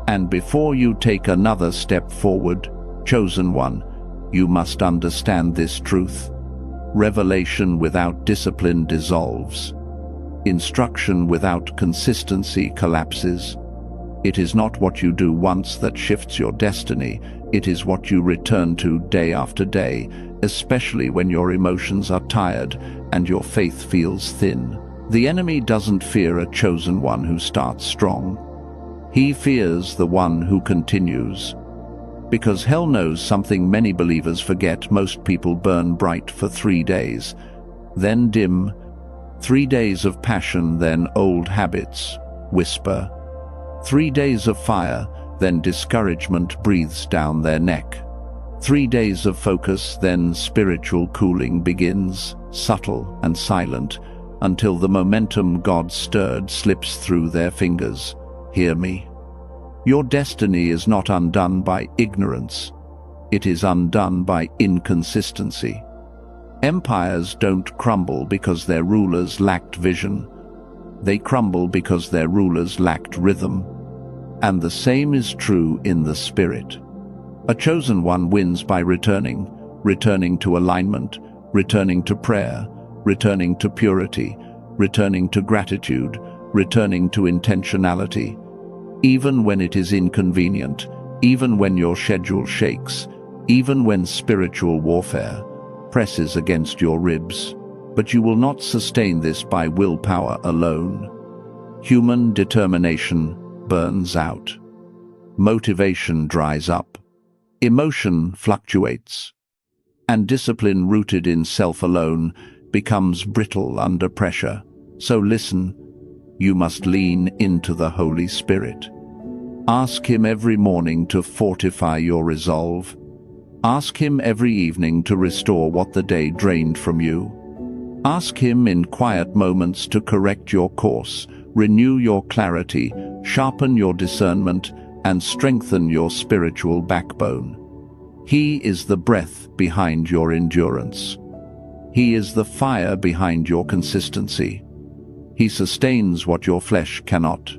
And before you take another step forward, chosen one, you must understand this truth. Revelation without discipline dissolves. Instruction without consistency collapses. It is not what you do once that shifts your destiny. It is what you return to day after day, especially when your emotions are tired and your faith feels thin. The enemy doesn't fear a chosen one who starts strong. He fears the one who continues. Because hell knows something many believers forget. Most people burn bright for 3 days, then dim. 3 days of passion, then old habits whisper. 3 days of fire, then discouragement breathes down their neck. 3 days of focus, then spiritual cooling begins, subtle and silent, until the momentum God stirred slips through their fingers. Hear me. Your destiny is not undone by ignorance. It is undone by inconsistency. Empires don't crumble because their rulers lacked vision. They crumble because their rulers lacked rhythm. And the same is true in the spirit. A chosen one wins by returning to alignment, returning to prayer, returning to purity, returning to gratitude, returning to intentionality. Even when it is inconvenient, even when your schedule shakes, even when spiritual warfare presses against your ribs. But you will not sustain this by willpower alone. Human determination burns out. Motivation dries up. Emotion fluctuates. And discipline rooted in self alone becomes brittle under pressure. So listen, you must lean into the Holy Spirit. Ask Him every morning to fortify your resolve. Ask Him every evening to restore what the day drained from you. Ask Him in quiet moments to correct your course, renew your clarity, sharpen your discernment, and strengthen your spiritual backbone. He is the breath behind your endurance. He is the fire behind your consistency. He sustains what your flesh cannot.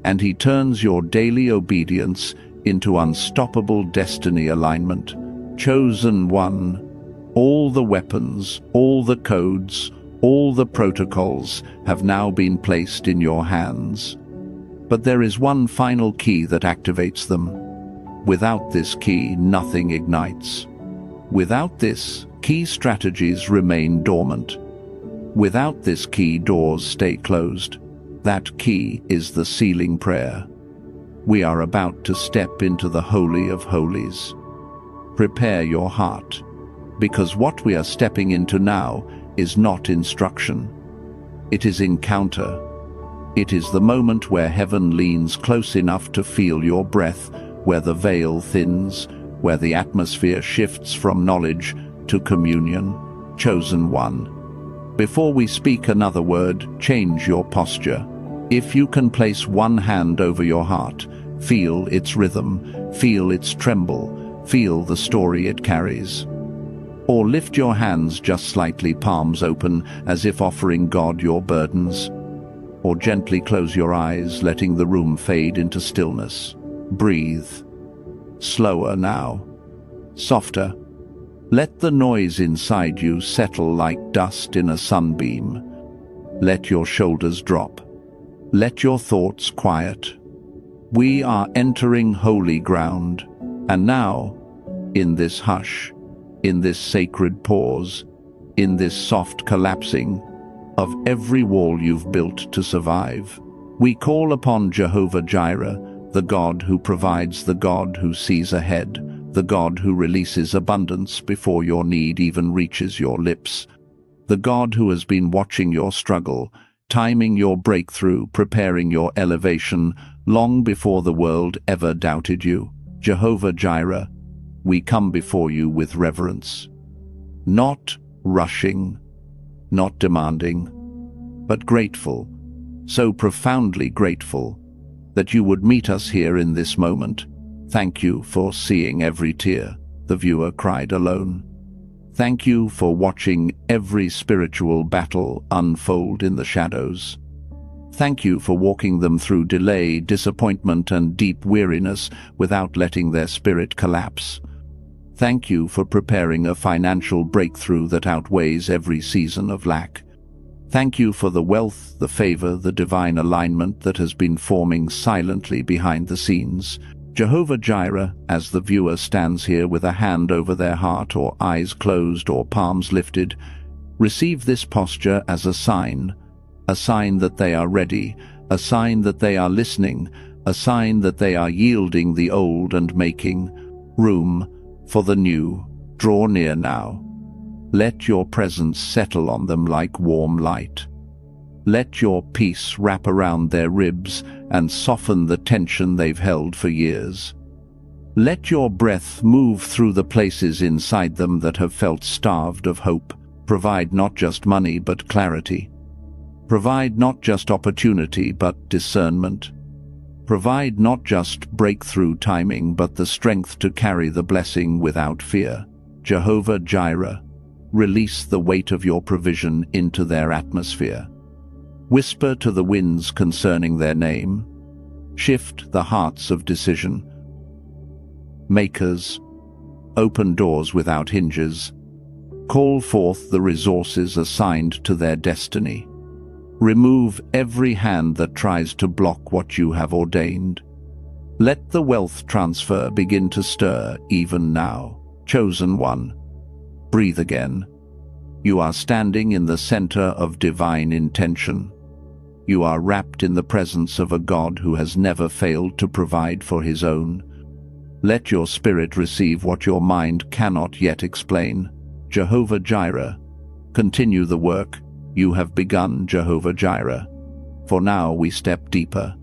And He turns your daily obedience into unstoppable destiny alignment. Chosen one, all the weapons, all the codes, All the protocols have now been placed in your hands. But there is one final key that activates them. Without this key, nothing ignites. Without this key, strategies remain dormant. Without this key, doors stay closed. That key is the sealing prayer. We are about to step into the Holy of Holies. Prepare your heart, because what we are stepping into now is not instruction. It is encounter. It is the moment where heaven leans close enough to feel your breath, where the veil thins, where the atmosphere shifts from knowledge to communion. Chosen one. Before we speak another word, change your posture. If you can place one hand over your heart, feel its rhythm, feel its tremble, feel the story it carries. Or lift your hands just slightly, palms open, as if offering God your burdens. Or gently close your eyes, letting the room fade into stillness. Breathe. Slower now. Softer. Let the noise inside you settle like dust in a sunbeam. Let your shoulders drop. Let your thoughts quiet. We are entering holy ground, and now, in this hush, in this sacred pause, in this soft collapsing of every wall you've built to survive, we call upon Jehovah Jireh, the God who provides, the God who sees ahead, the God who releases abundance before your need even reaches your lips, the God who has been watching your struggle, timing your breakthrough, preparing your elevation long before the world ever doubted you. Jehovah Jireh, we come before you with reverence, not rushing, not demanding, but grateful, so profoundly grateful that you would meet us here in this moment. Thank you for seeing every tear the viewer cried alone. Thank you for watching every spiritual battle unfold in the shadows. Thank you for walking them through delay, disappointment, and deep weariness without letting their spirit collapse. Thank you for preparing a financial breakthrough that outweighs every season of lack. Thank you for the wealth, the favor, the divine alignment that has been forming silently behind the scenes. Jehovah Jireh, as the viewer stands here with a hand over their heart or eyes closed or palms lifted, receive this posture as a sign that they are ready, a sign that they are listening, a sign that they are yielding the old and making room for the new. Draw near now. Let your presence settle on them like warm light. Let your peace wrap around their ribs and soften the tension they've held for years. Let your breath move through the places inside them that have felt starved of hope. Provide not just money but clarity. Provide not just opportunity but discernment. Provide not just breakthrough timing but the strength to carry the blessing without fear. Jehovah Jireh, release the weight of your provision into their atmosphere. Whisper to the winds concerning their name. Shift the hearts of decision makers. Open doors without hinges. Call forth the resources assigned to their destiny. Remove every hand that tries to block what you have ordained. Let the wealth transfer begin to stir even now. Chosen one, breathe again. You are standing in the center of divine intention. You are wrapped in the presence of a God who has never failed to provide for his own. Let your spirit receive what your mind cannot yet explain. Jehovah Jireh, continue the work you have begun, Jehovah Jireh. For now we step deeper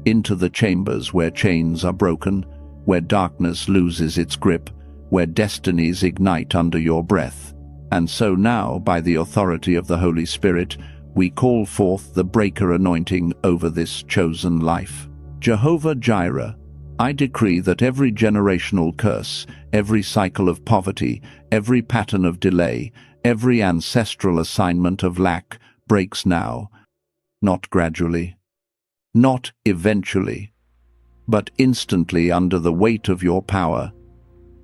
into the chambers where chains are broken, where darkness loses its grip, where destinies ignite under your breath. And so now, by the authority of the Holy Spirit, we call forth the breaker anointing over this chosen life. Jehovah Jireh, I decree that every generational curse, every cycle of poverty, every pattern of delay, every ancestral assignment of lack breaks now, not gradually, not eventually, but instantly under the weight of your power.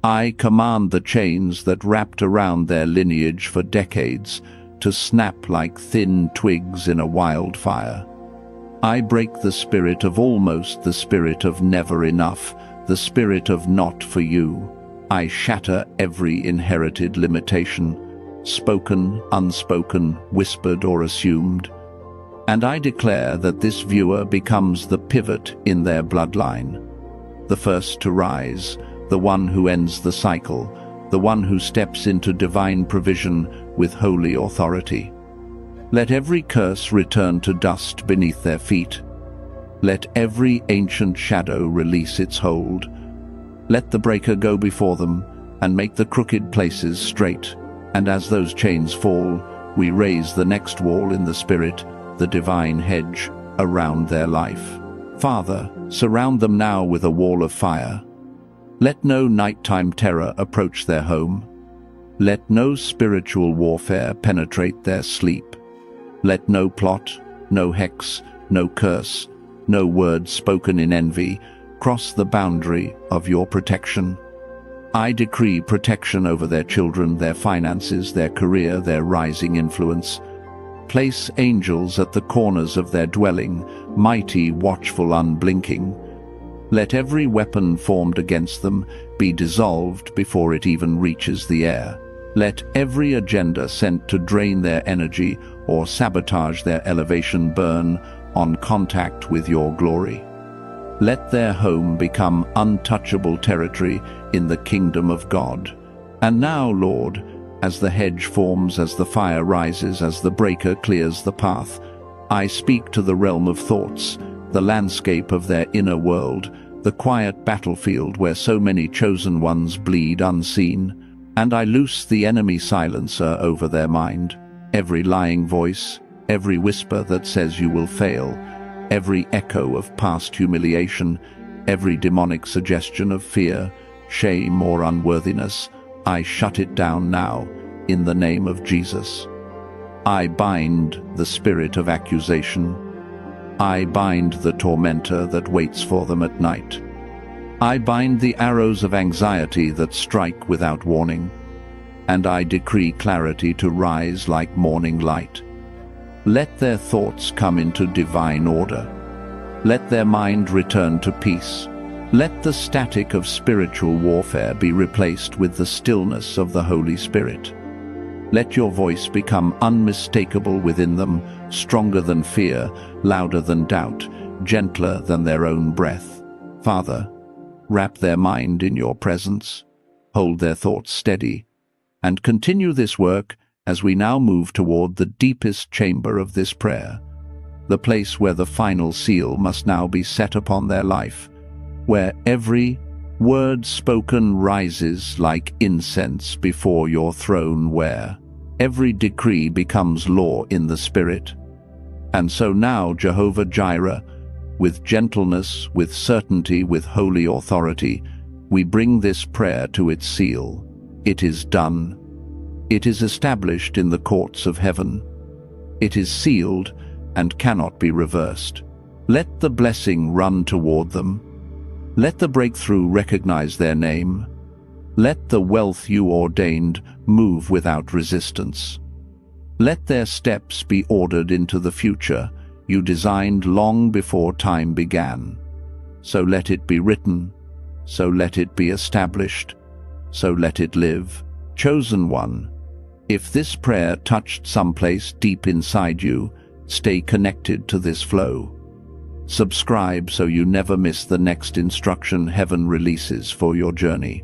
I command the chains that wrapped around their lineage for decades to snap like thin twigs in a wildfire. I break the spirit of almost, the spirit of never enough, the spirit of not for you. I shatter every inherited limitation, spoken, unspoken, whispered or assumed. And I declare that this viewer becomes the pivot in their bloodline, the first to rise, the one who ends the cycle, the one who steps into divine provision with holy authority. Let every curse return to dust beneath their feet. Let every ancient shadow release its hold. Let the breaker go before them and make the crooked places straight. And as those chains fall, we raise the next wall in the spirit, the divine hedge around their life. Father, surround them now with a wall of fire. Let no nighttime terror approach their home. Let no spiritual warfare penetrate their sleep. Let no plot, no hex, no curse, no word spoken in envy cross the boundary of your protection. I decree protection over their children, their finances, their career, their rising influence. Place angels at the corners of their dwelling, mighty, watchful, unblinking. Let every weapon formed against them be dissolved before it even reaches the air. Let every agenda sent to drain their energy or sabotage their elevation burn on contact with your glory. Let their home become untouchable territory in the kingdom of God. And now, Lord, as the hedge forms, as the fire rises, as the breaker clears the path, I speak to the realm of thoughts, the landscape of their inner world, the quiet battlefield where so many chosen ones bleed unseen, and I loose the enemy silencer over their mind. Every lying voice, every whisper that says you will fail, every echo of past humiliation, every demonic suggestion of fear, shame, or unworthiness, I shut it down now, in the name of Jesus. I bind the spirit of accusation. I bind the tormentor that waits for them at night. I bind the arrows of anxiety that strike without warning. And I decree clarity to rise like morning light. Let their thoughts come into divine order. Let their mind return to peace. Let the static of spiritual warfare be replaced with the stillness of the Holy Spirit. Let your voice become unmistakable within them, stronger than fear, louder than doubt, gentler than their own breath. Father, wrap their mind in your presence, hold their thoughts steady, and continue this work as we now move toward the deepest chamber of this prayer, the place where the final seal must now be set upon their life, where every word spoken rises like incense before your throne, where every decree becomes law in the Spirit. And so now, Jehovah Jireh, with gentleness, with certainty, with holy authority, we bring this prayer to its seal. It is done. It is established in the courts of heaven. It is sealed and cannot be reversed. Let the blessing run toward them. Let the breakthrough recognize their name. Let the wealth you ordained move without resistance. Let their steps be ordered into the future you designed long before time began. So let it be written, so let it be established, so let it live. Chosen one, if this prayer touched someplace deep inside you, stay connected to this flow. Subscribe so you never miss the next instruction heaven releases for your journey.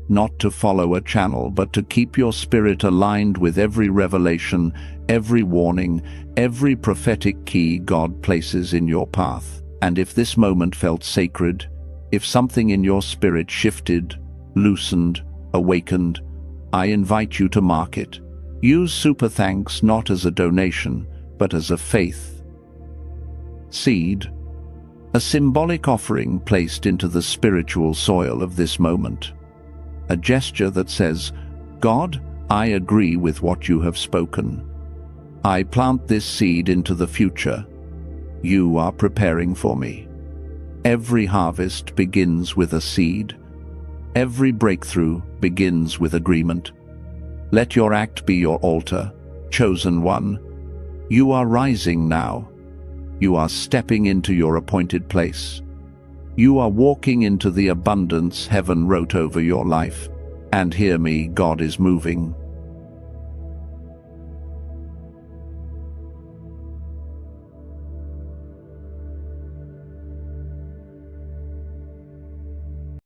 Not to follow a channel, but to keep your spirit aligned with every revelation, every warning, every prophetic key God places in your path. And if this moment felt sacred, if something in your spirit shifted, loosened, awakened, I invite you to mark it. Use Super Thanks not as a donation, but as a faith seed, a symbolic offering placed into the spiritual soil of this moment. A gesture that says, God, I agree with what you have spoken. I plant this seed into the future. You are preparing for me. Every harvest begins with a seed. Every breakthrough begins with agreement. Let your act be your altar. Chosen one, you are rising now. You are stepping into your appointed place. You are walking into the abundance heaven wrote over your life. And hear me, God is moving.